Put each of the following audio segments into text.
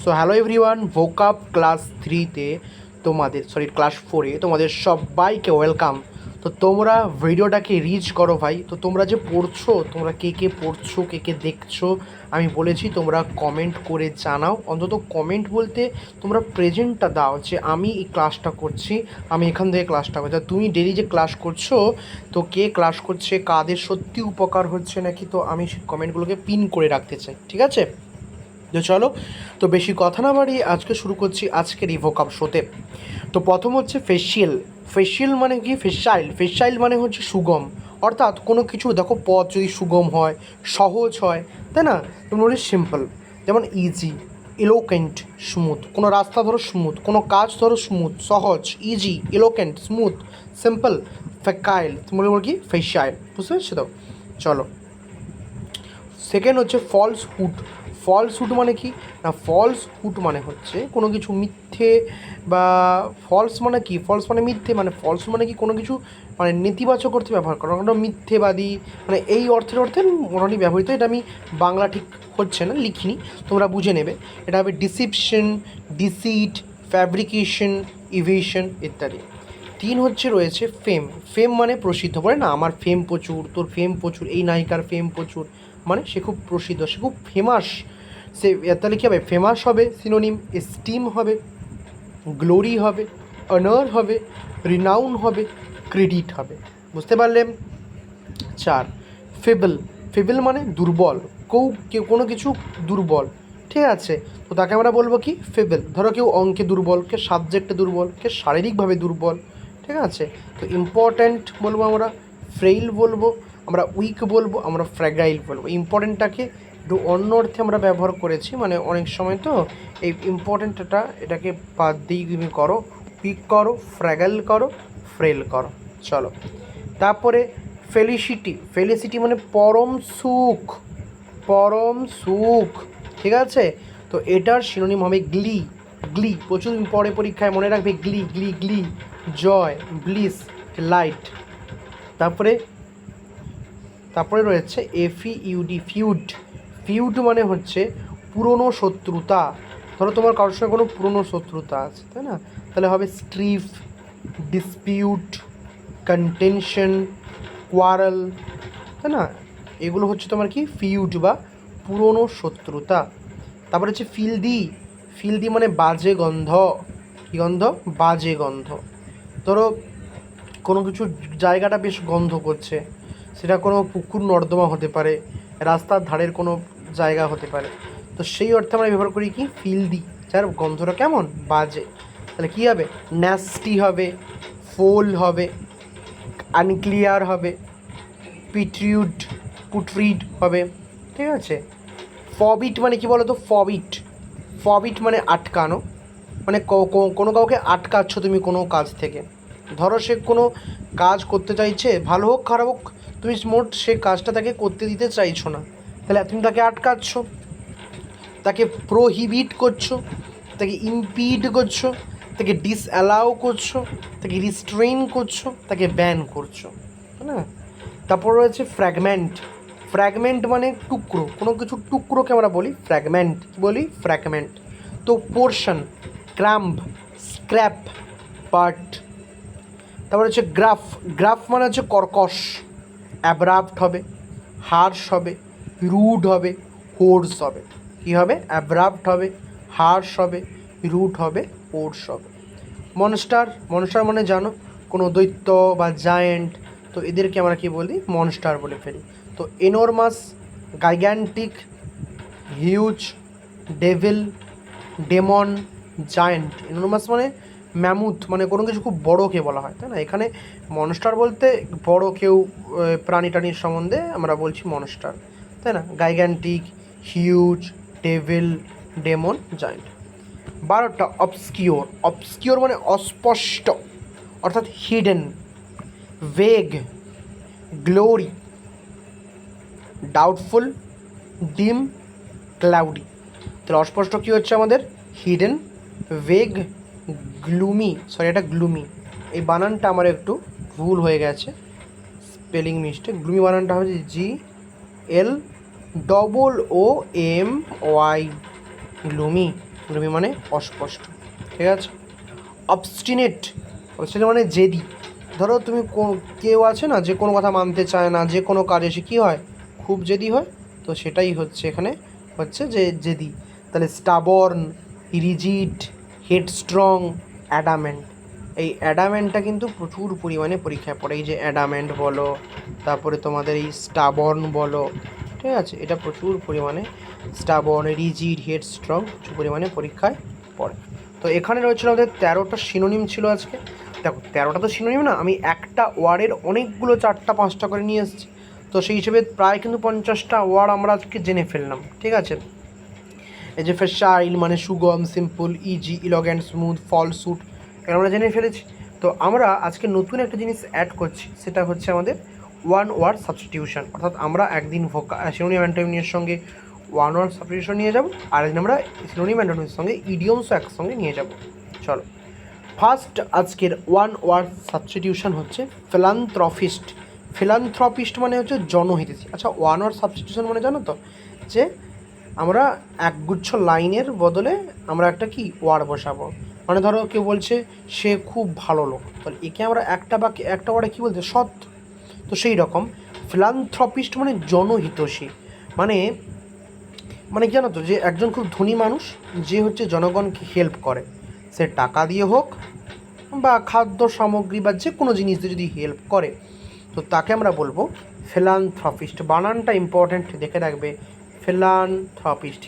So hello everyone, vocab class 3-তে class 4-এ তোমাদের সবাইকে ওয়েলকাম। তো তোমরা ভিডিওটাকে রিচ করো ভাই। তো তোমরা যে পড়ছো, তোমরা কে কে পড়ছো, কে কে দেখছো, আমি বলেছি তোমরা কমেন্ট করে জানাও। অন্তত কমেন্ট বলতে তোমরা প্রেজেন্টটা দাও যে আমি এই ক্লাসটা করছি, আমি এখান থেকে ক্লাসটা করছি। তুমি ডেলি যে ক্লাস করছো, তো কে ক্লাস করছে, কাদের সত্যি উপকার হচ্ছে নাকি, তো আমি সেই কমেন্টগুলোকে পিন করে রাখতে চাই, ঠিক আছে? তো চলো, তো বেশি কথা না বাড়িয়ে আজকে শুরু করছি আজকের এই ভোকাব শোতে। তো প্রথম হচ্ছে ফেসিয়াল। ফেসিয়াল মানে কি? ফেসাইল মানে হচ্ছে সুগম, অর্থাৎ কোনো কিছু দেখো পথ যদি সুগম হয়, সহজ হয়, তাই না? যেমন বলি সিম্পল, যেমন ইজি, ইলোকেন্ট, স্মুথ। কোনো রাস্তা ধরো স্মুথ, কোনো কাজ ধরো স্মুথ, সহজ, ইজি, ইলোকেন্ট, স্মুথ, সিম্পল। ফেকাইল তুমি বলি কি? ফেসাইল। বুঝতে পেরেছো তো? চলো, সেকেন্ড হচ্ছে ফলসহুড। ফলসহুড মানে কি না? ফলসহুড মানে হচ্ছে কোনো কিছু মিথ্যে, বা ফলস মানে কি? ফলস মানে মিথ্যে, মানে ফলস মানে কি? কোনো কিছু মানে নেতিবাচক অর্থে ব্যবহার করা, কোনো মিথ্যেবাদী, মানে এই অর্থে মোটামুটি ব্যবহৃত। এটা আমি বাংলা ঠিক হচ্ছে না, লিখিনি, তোমরা বুঝে নেবে। এটা হবে ডিসিপশন, ডিসিট, ফ্যাব্রিকেশন, ইভেশন ইত্যাদি। তিন হচ্ছে রয়েছে ফেম। ফেম মানে প্রসিদ্ধ, বলে না আমার ফেম প্রচুর, তোর ফেম প্রচুর, এই নায়িকার ফেম প্রচুর, মানে সে খুব প্রসিদ্ধ, সে খুব ফেমাস। সে তাহলে কী হবে? ফেমাস হবে সিনোনিম, এস্টিম হবে, গ্লোরি হবে, অনার হবে, রিনাউন হবে, ক্রেডিট হবে। বুঝতে পারলেন? চার, ফেবল। ফেবল মানে দুর্বল, কেউ কোনো কিছু দুর্বল, ঠিক আছে? তো তাকে আমরা বলবো কি? ফেবল। ধরো কেউ অঙ্কে দুর্বল, কে সাবজেক্টে দুর্বল, কে শারীরিকভাবে দুর্বল, ঠিক আছে? তো ইম্পর্ট্যান্ট বলবো আমরা, ফ্রেইল বলবো আমরা, উইক বলবো আমরা, ফ্র্যাগাইল বলবো। ইম্পর্ট্যান্টটাকে একটু অন্য অর্থে আমরা ব্যবহার করেছি, মানে অনেক সময় তো এই ইম্পর্ট্যান্টটা এটাকে বাদ দিয়ে তুমি করো, উইক করো, ফ্র্যাগাইল করো, ফ্রেল করো। চলো, তারপরে ফেলিসিটি। ফেলিসিটি মানে পরম সুখ, পরম সুখ, ঠিক আছে? তো এটার সিনোনিম হবে গ্লি। গ্লি প্রচুর পরে পরীক্ষায় মনে রাখবে, গ্লি গ্লি গ্লি, জয়, ব্লিস, লাইট। তারপরে রয়েছে এফইউডি, ফিউড। ফিউড মানে হচ্ছে পুরনো শত্রুতা। ধরো তোমার কারোর সঙ্গে কোনো পুরনো শত্রুতা আছে, তাই না? তাহলে হবে স্ট্রিফ, ডিসপিউট, কন্টেনশন, কোয়ারেল, তাই না? এগুলো হচ্ছে তোমার কি? ফিউড বা পুরনো শত্রুতা। তারপরে হচ্ছে ফিলদি। ফিলদি মানে বাজে গন্ধ। কী গন্ধ? বাজে গন্ধ। ধরো কোনো কিছু জায়গাটা বেশ গন্ধ করছে, সেটা কোনো পুকুর নর্দমা হতে পারে, রাস্তার ধারের কোনো জায়গা হতে পারে। তো সেই অর্থে আমরা ব্যবহার করি কি? ফিলদি, যার গন্ধটা কেমন? বাজে। তাহলে কী হবে? ন্যাস্টি হবে, ফোল হবে, আনক্লিয়ার হবে, পুট্রিড হবে, ঠিক আছে? ফবিট মানে কি বলো তো? ফবিট মানে আটকানো, মানে কোনো কাউকে আটকাচ্ছ তুমি কোনো কাজ থেকে। ধরো সে কোনো কাজ করতে চাইছে, ভালো হোক খারাপ হোক, তুমি মোট সে কাজটা তাকে করতে দিতে চাইছো না, তাহলে তুমি তাকে আটকাচ্ছ, তাকে প্রোহিবিট করছো, তাকে ইম্পিড করছো, তাকে ডিসঅ্যালাউ করছো, তাকে রিস্ট্রেইন করছো, তাকে ব্যান করছো, তাই না? তারপর রয়েছে ফ্র্যাগমেন্ট। ফ্র্যাগমেন্ট মানে টুকরো, কোনো কিছু টুকরোকে আমরা বলি ফ্র্যাগমেন্ট। কী বলি? ফ্র্যাগমেন্ট। তো পোর্শন, ক্র্যাম্প, স্ক্র্যাপ, পার্ট। তারপর হচ্ছে গ্রাফ। গ্রাফ মানে হচ্ছে কর্কশ, অ্যাব্রাপ্ট হবে, হার্শ হবে, রুড হবে, হোর্স হবে। কী হবে? অ্যাব্রাপ্ট হবে, হার্শ হবে, রুড হবে, হোর্স হবে। মনস্টার। মনস্টার মানে জানো, কোনো দৈত্য বা জায়েন্ট, তো এদেরকে আমরা কী বলি? মনস্টার বলে ফেলি। তো enormous, gigantic, huge, devil, demon, giant. Enormous মানে ম্যামুথ, মানে কোনো কিছু খুব বড়োকে বলা হয়, তাই না? এখানে মনস্টার বলতে বড় কেউ প্রাণী টানির সম্বন্ধে আমরা বলছি মনস্টার, তাই না? গাইগ্যান্টিক, huge, devil, demon, giant. 12টা obscure. Obscure মানে অস্পষ্ট, অর্থাৎ হিডেন, ভেগ, গ্লোরি, ডাউটফুল, ডিম, ক্লাউডি। তাহলে অস্পষ্ট কী হচ্ছে আমাদের? হিডেন, ভেগ, এটা গ্লুমি। এই বানানটা আমার একটু ভুল হয়ে গেছে, স্পেলিং মিস্টেক। গ্লুমি বানানটা হচ্ছে GLOOMY, গ্লুমি। গ্লুমি মানে অস্পষ্ট, ঠিক আছে। অবস্টিনেট, অবস্টিনেট মানে জেদি। ধরো তুমি কেউ আছে না যে কোনো কথা মানতে চায় না, যে কোনো কাজে সে কী হয়, খুব জেদি হয়, তো সেটাই হচ্ছে এখানে হচ্ছে যে জেদি। তাহলে স্টাবর্ন, রিজিড, হেডস্ট্রং, অ্যাডামেন্ট। এই অ্যাডামেন্টটা কিন্তু প্রচুর পরিমাণে পরীক্ষায় পড়ে। এই যে অ্যাডামেন্ট বলো, তারপরে তোমাদের এই স্টাবর্ন বলো, ঠিক আছে, এটা প্রচুর পরিমাণে স্টাবর্ন, রিজিড, হেডস্ট্রং প্রচুর পরিমাণে পরীক্ষায় পড়ে। তো এখানে রয়েছিল আমাদের 13টা সিনোনিম ছিল আজকে। দেখো 13টা তো সিনোনিম না, আমি একটা ওয়ার্ডের অনেকগুলো 4টা 5টা করে নিয়ে এসেছি। তো সেই হিসেবে প্রায় কিন্তু 50টা ওয়ার্ড আমরা আজকে জেনে ফেললাম, ঠিক আছে। এই যে ফেসাইল মানে সুগম, সিম্পল, ইজি, ইলগেন্ট, স্মুথ, ফলস্যুট, এগুলো আমরা জেনে ফেলেছি। তো আমরা আজকে নতুন একটা জিনিস অ্যাড করছি, সেটা হচ্ছে আমাদের ওয়ান ওয়ার্ড সাবস্টিটিউশন। অর্থাৎ আমরা একদিন সিনোনিম অ্যান্টোনিমের সঙ্গে ওয়ান ওয়ার্ড সাবস্টিটিউশন নিয়ে যাব, আর একদিন আমরা সিনোনিম অ্যান্টোনিমের সঙ্গে ইডিয়মসও একসঙ্গে নিয়ে যাব। চলো, ফার্স্ট আজকের ওয়ান ওয়ার্ড সাবস্টিটিউশন হচ্ছে ফিলান্থ্রপিস্ট। ফিলান্থ্রপিস্ট মানে হচ্ছে জনহিতৈষী। আচ্ছা, ওয়ান ওয়ার্ড সাবস্টিটিউশন মানে জানো তো, যে আমরা একগুচ্ছ লাইনের বদলে আমরা একটা কি ওয়ার্ড বসাবো। মানে ধরো কেউ বলছে সে খুব ভালো লোক, তাহলে একে আমরা একটা ওয়ার্ডে কী বলতে, সৎ। তো সেই রকম ফিলান্থ্রপিস্ট মানে জনহিতৈষী, মানে মানে কি জানো তো, যে একজন খুব ধনী মানুষ যে হচ্ছে জনগণকে হেল্প করে, সে টাকা দিয়ে হোক বা খাদ্য সামগ্রী বা যে কোনো জিনিস দিয়ে যদি হেল্প করে, তো তাকে আমরা বলবো ফিলান্থ্রপিস্ট। বানানটা ইম্পর্ট্যান্ট, দেখে রাখবে। Philanthropist,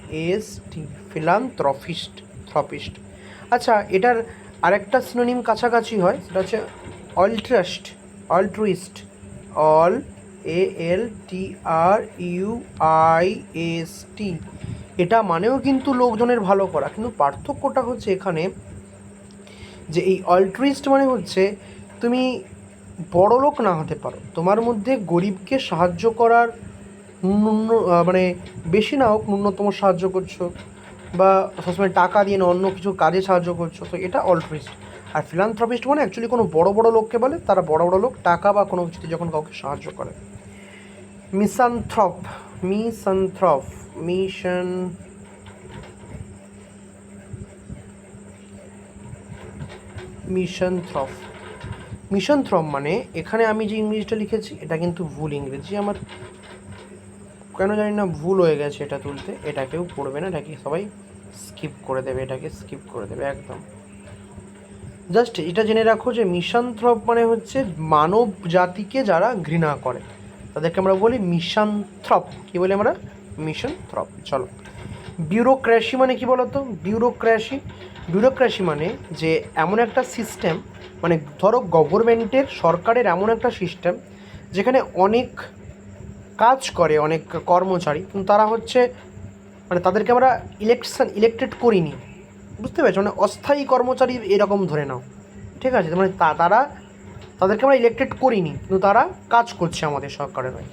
PHILANTHROPIST, philanthropist, thropist. আচ্ছা, এটার আরেকটা সিনোনিম কাছাকাছি হয়, সেটা হচ্ছে অল্ট্রাস্ট, অল্ট্রুইস্ট, ALTRUIST। এটা মানেও কিন্তু লোকজনের ভালো করা, কিন্তু পার্থক্যটা হচ্ছে এখানে যে এই অল্ট্রুইস্ট মানে হচ্ছে তুমি বড় লোক না হতে পারো, তোমার মধ্যে গরিবকে সাহায্য করার মানে বেশি না হোক, ন্যূনতম সাহায্য করছো, বা সবসময় টাকা দিয়ে না অন্য কিছু কাজে সাহায্য করছো, তো এটা অল্ট্রুইস্ট। আর ফিলান্থ্রপিস্ট মানে অ্যাকচুয়ালি কোনো বড় বড় লোককে বলে, তারা বড় বড় লোক টাকা বা কোনো কিছুতে যখন কাউকে সাহায্য করে। মিসানথ্রপ, মিসানথ্রপ, মিশনথ্রপ মানে, এখানে আমি যে ইংরেজিটা লিখেছি এটা কিন্তু ভুল ইংরেজি, আমার কেন জানি না ভুল হয়ে গেছে এটা তুলতে। এটা কেউ পড়বে না, এটাকে সবাই স্কিপ করে দেবে, এটাকে স্কিপ করে দেবে একদম। জাস্ট এটা জেনে রাখো যে মিশনথ্রপ মানে হচ্ছে মানব জাতিকে যারা ঘৃণা করে, তাদেরকে আমরা বলি মিশনথ্রপ। কী বলি আমরা? মিশনথ্রপ। চলো, বিউরোক্রেসি মানে কি বলো তো? বিউরোক্রেসি মানে যে এমন একটা সিস্টেম, মানে ধরো গভর্নমেন্টের, সরকারের এমন একটা সিস্টেম যেখানে অনেক কাজ করে অনেক কর্মচারী, কিন্তু তারা হচ্ছে মানে তাদেরকে আমরা ইলেক্টেড করিনি, বুঝতে পেরেছো? মানে অস্থায়ী কর্মচারী এরকম ধরে নাও, ঠিক আছে। মানে তাদেরকে আমরা ইলেক্টেড করিনি, কিন্তু তারা কাজ করছে আমাদের সরকারের হয়ে।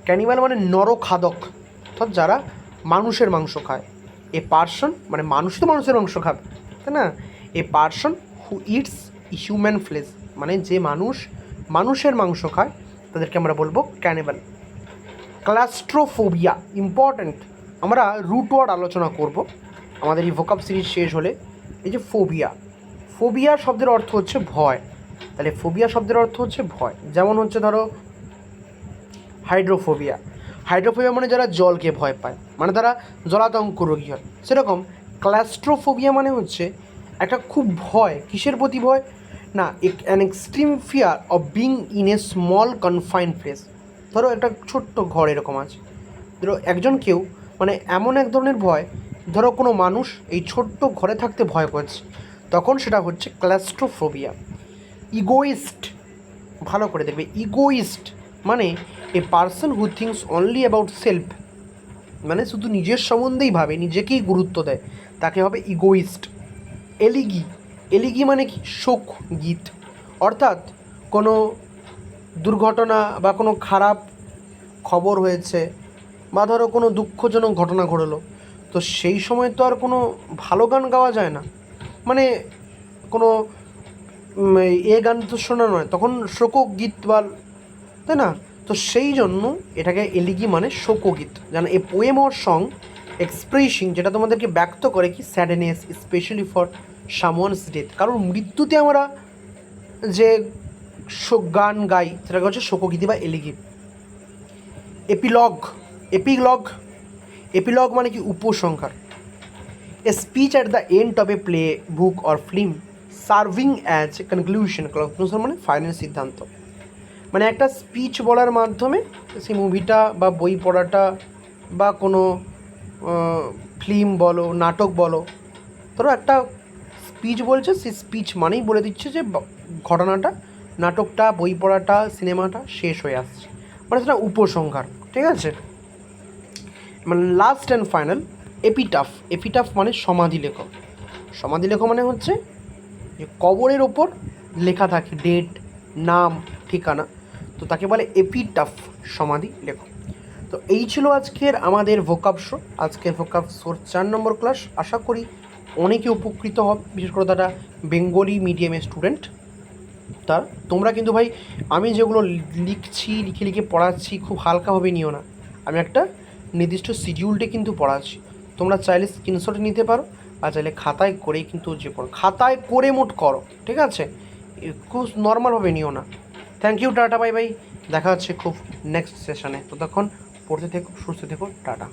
ক্যানিবাল মানে নরখাদক, অর্থাৎ যারা মানুষের মাংস খায়। এ পার্সন মানে মানুষ তো মানুষের মাংস খাবে, তাই না? A person who it's human flash, মানে যে মানুষের মাংস খায়, তাদেরকে আমরা বলবো ক্যানিবাল। ক্লাস্ট্রোফোবিয়া ইম্পর্ট্যান্ট, আমরা রুট ওয়ার্ড আলোচনা করব আমাদের এই ভোকাব সিরিজ শেষ হলে। এই যে ফোবিয়া শব্দের অর্থ হচ্ছে ভয়, তাহলে ফোবিয়া শব্দের অর্থ হচ্ছে ভয়। যেমন হচ্ছে ধরো হাইড্রোফোবিয়া মানে যারা জলকে ভয় পায়, মানে তারা জলাতঙ্ক রোগী হয়। সেরকম ক্লাস্ট্রোফোবিয়া মানে হচ্ছে একটা খুব ভয়, কিসের প্রতি ভয় না, an extreme fear of being in a small confined place. ধরো একটা ছোট্ট ঘর এরকম আছে, ধরো কেউ মানে এমন এক ধরনের ভয়, ধরো কোনো মানুষ এই ছোট্ট ঘরে থাকতে ভয় করছে, তখন সেটা হচ্ছে ক্লাস্ট্রোফোবিয়া। ইগোইস্ট, ভালো করে দেখবে, ইগোইস্ট মানে a person who thinks only about self, মানে শুধু নিজের সম্বন্ধেই ভাবে, নিজেকেই গুরুত্ব দেয়, তাকে হবে ইগোইস্ট। এলিগি মানে কি? শোক গীত, অর্থাৎ কোনো দুর্ঘটনা বা কোনো খারাপ খবর হয়েছে, বা ধরো কোনো দুঃখজনক ঘটনা ঘটলো, তো সেই সময় তো আর কোনো ভালো গান গাওয়া যায় না, মানে কোনো এ গান তো শোনা নয়, তখন শোকগীত বা, তাই না? তো সেই জন্য এটাকে এলিগি মানে শোকগীত, যেন a poem or song expressing, যেটা তোমাদেরকে ব্যক্ত করে কি sadness specially for someone's death, কারণ মৃত্যুতে আমরা যে গান গাই সেটাকে হচ্ছে শোকগীতি বা এলিগি। এপিলগ, এপিলগ, এপিলগ মানে কি উপসংহার। A speech at the end of A play, book or film serving as a conclusion, conclusion মানে ফাইনাল সিদ্ধান্ত, মানে একটা স্পিচ বলার মাধ্যমে সেই মুভিটা বা বই পড়াটা বা কোনো ফিল্ম বলো, নাটক বলো, ধরো একটা স্পিচ বলছে, সেই স্পিচ মানেই বলে দিচ্ছে যে ঘটনাটা, নাটকটা, বই পড়াটা, সিনেমাটা শেষ হয়ে আসছে, মানে সেটা উপসংহার, ঠিক আছে? মানে last and final. Epitaph, epitaph মানে সমাধি লেখ। সমাধি লেখ মানে হচ্ছে যে কবরের ওপর লেখা থাকে ডেট, নাম, ঠিকানা, তো তাকে বলে এপিটাফ, সমাধি লেখ। তো এই ছিল আজকের আমাদের ভোকাব শো, আজকের ভোকাব শোর 4 নম্বর ক্লাস। আশা করি অনেকে উপকৃত হবে, বিশেষ করে তারা বেঙ্গলি মিডিয়ামের স্টুডেন্ট। তার তোমরা কিন্তু ভাই আমি যেগুলো লিখছি, লিখে লিখে পড়াচ্ছি, খুব হালকাভাবে নিও না। আমি একটা নির্দিষ্ট শিডিউলটে কিন্তু পড়াচ্ছি। তোমরা চাইলে স্ক্রিনশট নিতে পারো, আর চাইলে খাতায় করেই কিন্তু যে করো, খাতায় করে মোট করো, ঠিক আছে? খুব নর্মালভাবে নিও না। Thank you, tata, bye bye. দেখা হচ্ছে খুব নেক্সট সেশনে। ততক্ষণ পড়তে থেকো, সুস্থ থেকো, টাটা।